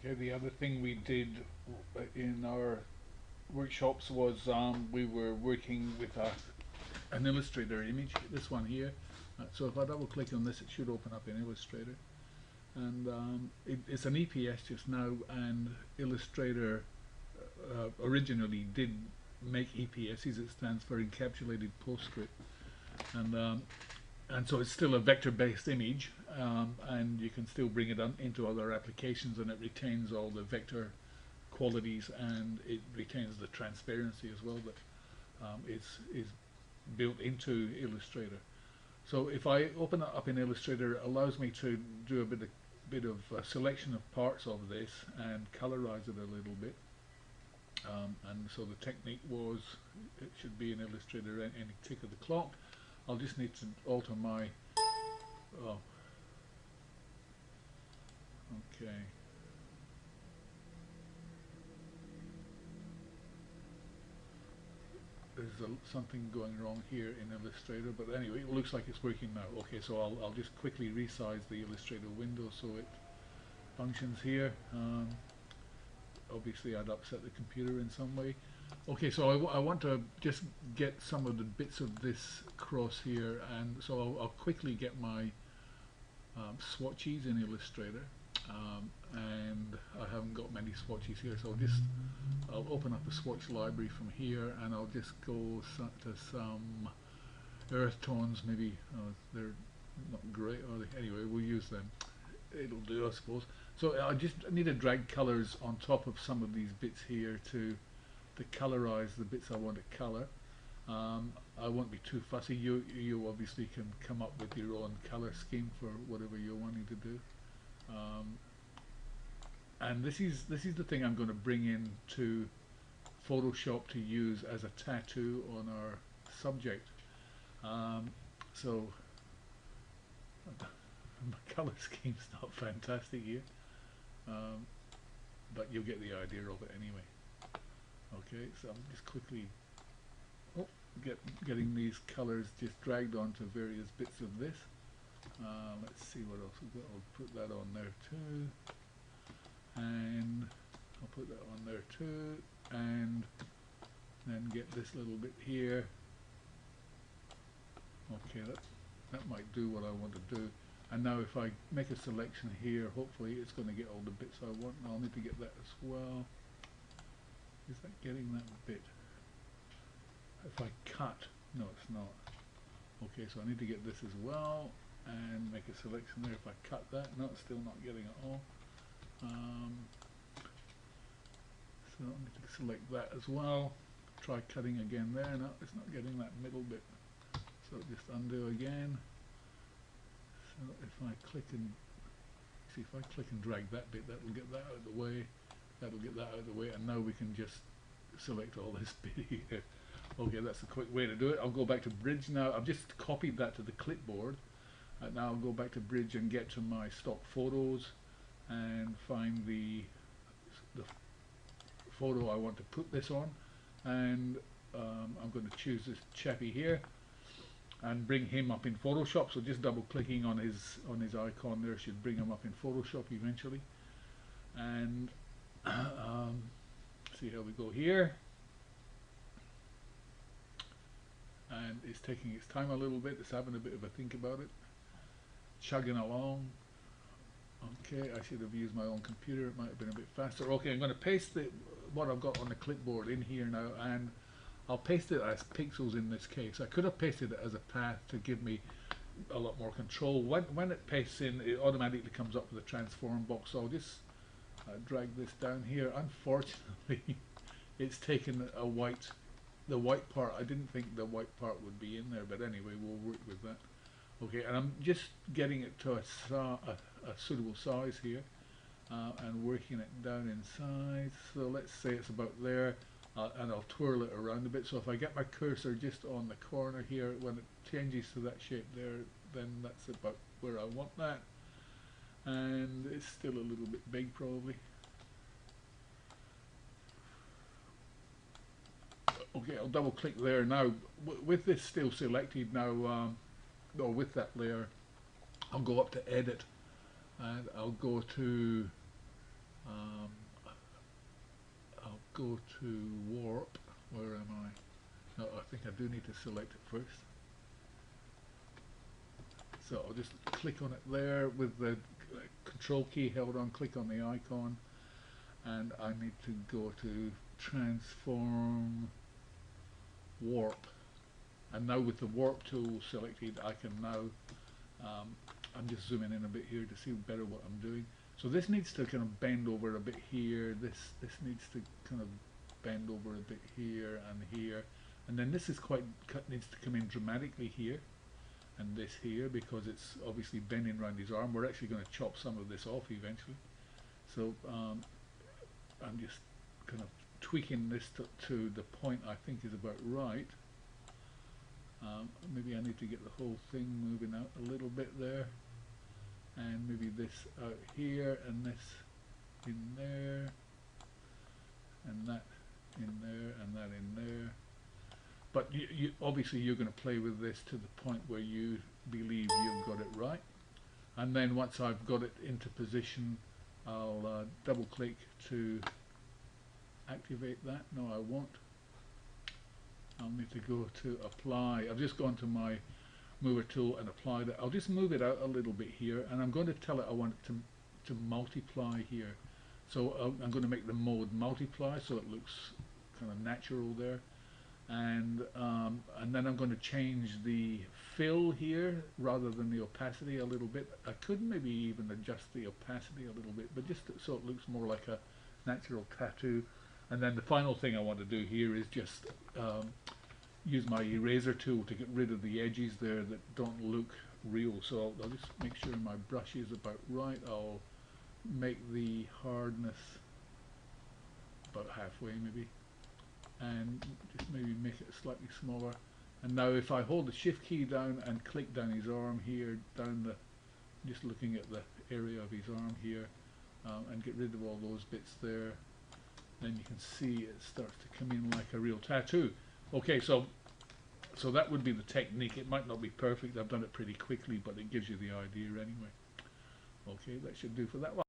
Okay, the other thing we did in our workshops was we were working with an Illustrator image, this one here. So if I double click on this, it should open up in Illustrator. And it's an EPS just now, and Illustrator originally did make EPSs. It stands for Encapsulated PostScript, and um, and so it's still a vector-based image, and you can still bring it into other applications, and it retains all the vector qualities, and it retains the transparency as well that is built into Illustrator. So if I open it up in Illustrator, it allows me to do a bit of selection of parts of this and colorize it a little bit. And so the technique was, it should be in Illustrator any tick of the clock. I'll just need to alter my, oh, okay. There's something going wrong here in Illustrator, but anyway, it looks like it's working now. Okay, so I'll just quickly resize the Illustrator window so it functions here. Obviously I'd upset the computer in some way. Okay, so I want to just get some of the bits of this across here, and so I'll quickly get my swatches in Illustrator, and I haven't got many swatches here, so I'll open up a swatch library from here, and I'll just go to some earth tones. Maybe they're not great, are they? Anyway, we'll use them. It'll do, I suppose. So I just need to drag colors on top of some of these bits here to colorize the bits I want to color. I won't be too fussy. You obviously can come up with your own color scheme for whatever you're wanting to do. And this is the thing I'm going to bring into Photoshop to use as a tattoo on our subject. So my color scheme's not fantastic here, but you'll get the idea of it anyway. Okay, so I'm just quickly getting these colors just dragged onto various bits of this. Let's see what else we've got. I'll put that on there too, and I'll put that on there too, and then get this little bit here. Okay, that might do what I want to do. And now if I make a selection here, hopefully it's going to get all the bits I want, and I'll need to get that as well. Is that getting that bit? If I cut, no it's not. Okay, so I need to get this as well, and make a selection there. If I cut that, no, it's still not getting it all. So I need to select that as well. Try cutting again there. No, it's not getting that middle bit. So just undo again. So if I click and see, if I click and drag that bit, that'll get that out of the way. That'll get that out of the way, and now we can just select all this bit here. Okay, that's a quick way to do it. I'll go back to Bridge now. I've just copied that to the clipboard. Now I'll go back to Bridge and get to my stock photos and find the photo I want to put this on, and I'm going to choose this chappy here and bring him up in Photoshop. So just double clicking on his icon there should bring him up in Photoshop eventually. And see how we go here. And it's taking its time a little bit. It's having a bit of a think about it. Chugging along. Okay, I should have used my own computer. It might have been a bit faster. Okay, I'm going to paste what I've got on the clipboard in here now, and I'll paste it as pixels in this case. I could have pasted it as a path to give me a lot more control. When it pastes in, it automatically comes up with a transform box. So I'll just drag this down here. Unfortunately, it's taken the white part. I didn't think the white part would be in there, but anyway, we'll work with that. Okay, and I'm just getting it to a suitable size here, and working it down in size. So let's say it's about there, and I'll twirl it around a bit. So if I get my cursor just on the corner here, when it changes to that shape there, then that's about where I want that. And it's still a little bit big probably. Okay, I'll double click there now. With this still selected now, or with that layer, I'll go up to Edit, and I'll go to Um, I'll go to warp. Where am I? No, I think I do need to select it first. So I'll just click on it there with the control key held on, click on the icon, and I need to go to transform warp. And now with the warp tool selected, I can now, I'm just zooming in a bit here to see better what I'm doing. So this needs to kind of bend over a bit here, this needs to kind of bend over a bit here and here, and then this is needs to come in dramatically here, and this here, because it's obviously bending around his arm. We're actually going to chop some of this off eventually. So I'm just kind of tweaking this to the point I think is about right. Maybe I need to get the whole thing moving out a little bit there, and maybe this out here, and this in there, and that in there, and that in there. But you obviously you're going to play with this to the point where you believe you've got it right, and then once I've got it into position, I'll double click to activate that. No, I won't. I'll need to go to apply. I've just gone to my mover tool and applied it. I'll just move it out a little bit here, and I'm going to tell it I want it to multiply here. So I'm going to make the mode multiply so it looks kind of natural there, and then I'm going to change the fill here rather than the opacity a little bit. I could maybe even adjust the opacity a little bit, but just so it looks more like a natural tattoo. And then the final thing I want to do here is just use my eraser tool to get rid of the edges there that don't look real. So I'll just make sure my brush is about right. I'll make the hardness about halfway maybe, and just maybe make it slightly smaller. And now if I hold the shift key down and click down his arm here, just looking at the area of his arm here, and get rid of all those bits there, then you can see it starts to come in like a real tattoo. Okay, so that would be the technique. It might not be perfect. I've done it pretty quickly, but it gives you the idea anyway. Okay, that should do for that one.